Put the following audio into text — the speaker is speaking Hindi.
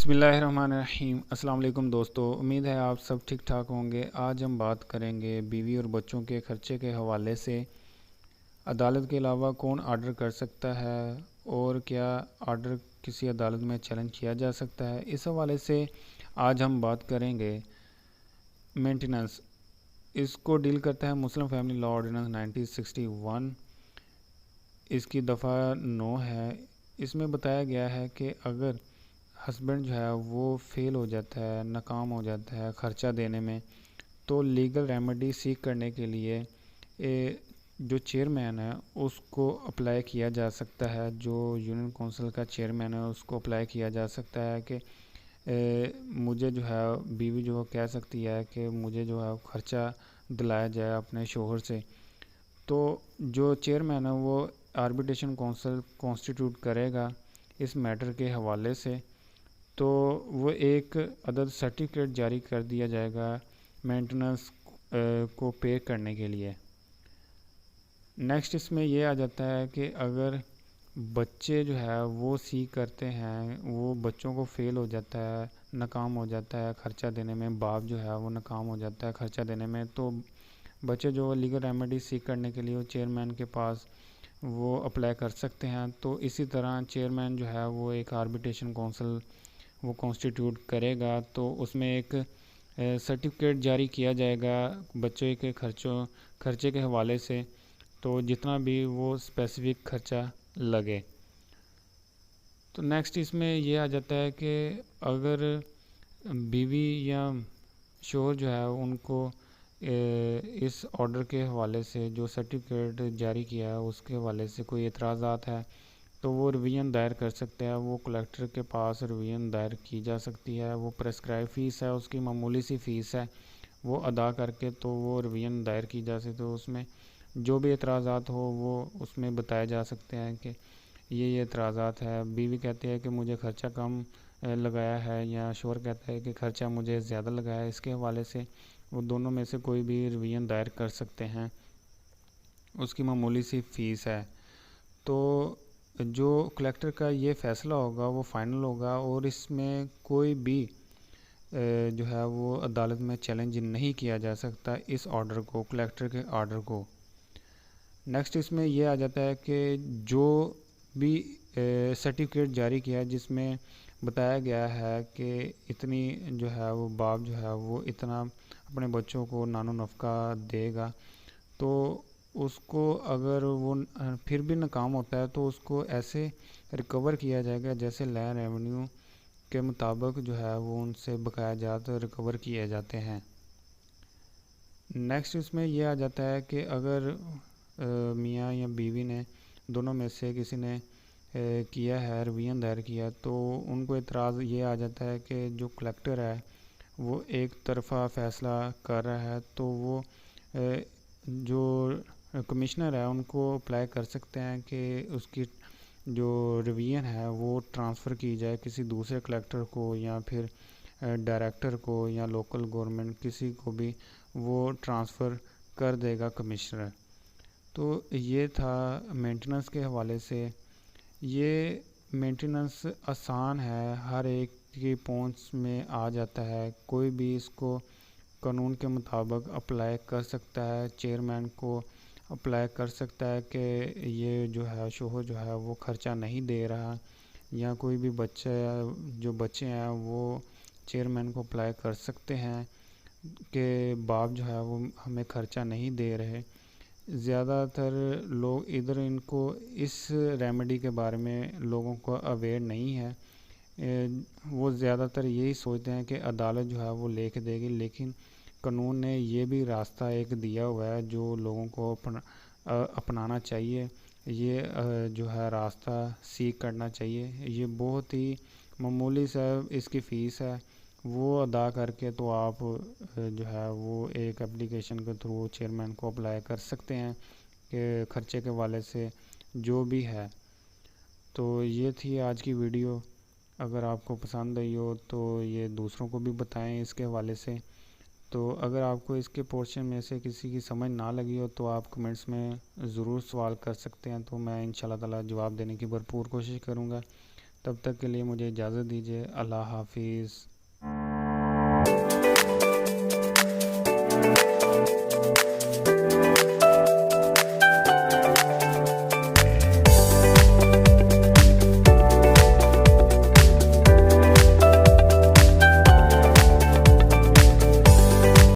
बिस्मिल्लाहिर्रहमानिर्रहीम। अस्सलाम वालेकुम दोस्तों, उम्मीद है आप सब ठीक ठाक होंगे। आज हम बात करेंगे बीवी और बच्चों के खर्चे के हवाले से अदालत के अलावा कौन आर्डर कर सकता है और क्या आर्डर किसी अदालत में चैलेंज किया जा सकता है। इस हवाले से आज हम बात करेंगे मेंटेनेंस। इसको डील करता है मुस्लिम फैमिली लॉ ऑर्डिनेंस 1961। इसकी दफ़ा 9 है। इसमें बताया गया है कि अगर हस्बैंड जो है वो फेल हो जाता है, नाकाम हो जाता है ख़र्चा देने में, तो लीगल रेमेडी सीख करने के लिए जो चेयरमैन है उसको अप्लाई किया जा सकता है। जो यूनियन काउंसिल का चेयरमैन है उसको अप्लाई किया जा सकता है कि मुझे जो है बीवी जो कह सकती है कि मुझे जो है ख़र्चा दिलाया जाए अपने शोहर से। तो जो चेयरमैन है वो आर्बिट्रेशन काउंसिल कॉन्स्टिट्यूट करेगा इस मैटर के हवाले से। तो वो एक अदद सर्टिफिकेट जारी कर दिया जाएगा मेंटेनेंस को पे करने के लिए। नेक्स्ट इसमें ये आ जाता है कि अगर बच्चे जो है वो सी करते हैं, वो बच्चों को फेल हो जाता है, नाकाम हो जाता है ख़र्चा देने में, बाप जो है वो नाकाम हो जाता है ख़र्चा देने में, तो बच्चे जो लीगल रेमेडी सीख करने के लिए वो चेयरमैन के पास वो अप्लाई कर सकते हैं। तो इसी तरह चेयरमैन जो है वो एक आर्बिट्रेशन काउंसिल वो कॉन्स्टिट्यूट करेगा। तो उसमें एक सर्टिफिकेट जारी किया जाएगा बच्चे के खर्चे के हवाले से, तो जितना भी वो स्पेसिफिक खर्चा लगे। तो नेक्स्ट इसमें ये आ जाता है कि अगर बीवी या शोहर जो है उनको इस ऑर्डर के हवाले से जो सर्टिफिकेट जारी किया है उसके हवाले से कोई एतराज़ात है तो वो रिवीजन दायर कर सकते हैं। वो कलेक्टर के पास रिवीजन दायर की जा सकती है। वो प्रेस्क्राइब फ़ीस है, उसकी मामूली सी फ़ीस है, वो अदा करके तो वो रिवीजन दायर की जा सकती है। तो उसमें जो भी एतराज़ात हो वो उसमें बताए जा सकते हैं कि ये एतराज़ात है। बीवी कहती है कि मुझे ख़र्चा कम लगाया है, या शोहर कहता है कि ख़र्चा मुझे ज़्यादा लगाया है। इसके हवाले से वो दोनों में से कोई भी रिवीजन दायर कर सकते हैं। उसकी मामूली सी फ़ीस है। तो जो कलेक्टर का ये फ़ैसला होगा वो फ़ाइनल होगा और इसमें कोई भी जो है वो अदालत में चैलेंज नहीं किया जा सकता इस ऑर्डर को, कलेक्टर के ऑर्डर को। नेक्स्ट इसमें ये आ जाता है कि जो भी सर्टिफिकेट जारी किया है जिसमें बताया गया है कि इतनी जो है वो बाप जो है वो इतना अपने बच्चों को नानो नफ़का देगा, तो उसको अगर वो फिर भी नाकाम होता है तो उसको ऐसे रिकवर किया जाएगा जैसे लैंड रेवेन्यू के मुताबिक जो है वो उनसे बकाया जात रिकवर किए जाते हैं। नेक्स्ट इसमें यह आ जाता है कि अगर मियाँ या बीवी ने दोनों में से किसी ने किया है, रिवीजन दायर किया, तो उनको एतराज़ ये आ जाता है कि जो कलेक्टर है वो एक तरफ़ा फ़ैसला कर रहा है, तो वो जो कमिश्नर है उनको अप्लाई कर सकते हैं कि उसकी जो रिवीजन है वो ट्रांसफ़र की जाए किसी दूसरे कलेक्टर को, या फिर डायरेक्टर को, या लोकल गवर्नमेंट किसी को भी वो ट्रांसफ़र कर देगा कमिश्नर। तो ये था मेंटेनेंस के हवाले से। ये मेंटेनेंस आसान है, हर एक की पहुंच में आ जाता है, कोई भी इसको कानून के मुताबिक अप्लाई कर सकता है। चेयरमैन को अप्लाई कर सकता है कि ये जो है शोहर जो है वो ख़र्चा नहीं दे रहा, या कोई भी जो बच्चे हैं वो चेयरमैन को अप्लाई कर सकते हैं कि बाप जो है वो हमें ख़र्चा नहीं दे रहे। ज़्यादातर लोग इधर इनको इस रेमेडी के बारे में लोगों को अवेयर नहीं है। वो ज़्यादातर यही सोचते हैं कि अदालत जो है वो लेके देगी, लेकिन कानून ने ये भी रास्ता एक दिया हुआ है जो लोगों को अपनाना चाहिए। ये जो है रास्ता सीख करना चाहिए। ये बहुत ही मामूली सा इसकी फ़ीस है, वो अदा करके तो आप जो है वो एक एप्लीकेशन के थ्रू चेयरमैन को अप्लाई कर सकते हैं कि ख़र्चे के वाले से जो भी है। तो ये थी आज की वीडियो। अगर आपको पसंद आई हो तो ये दूसरों को भी बताएं इसके हवाले से। तो अगर आपको इसके पोर्शन में से किसी की समझ ना लगी हो तो आप कमेंट्स में ज़रूर सवाल कर सकते हैं, तो मैं इंशाल्लाह ताला जवाब देने की भरपूर कोशिश करूँगा। तब तक के लिए मुझे इजाज़त दीजिए। अल्लाह हाफ़िज़।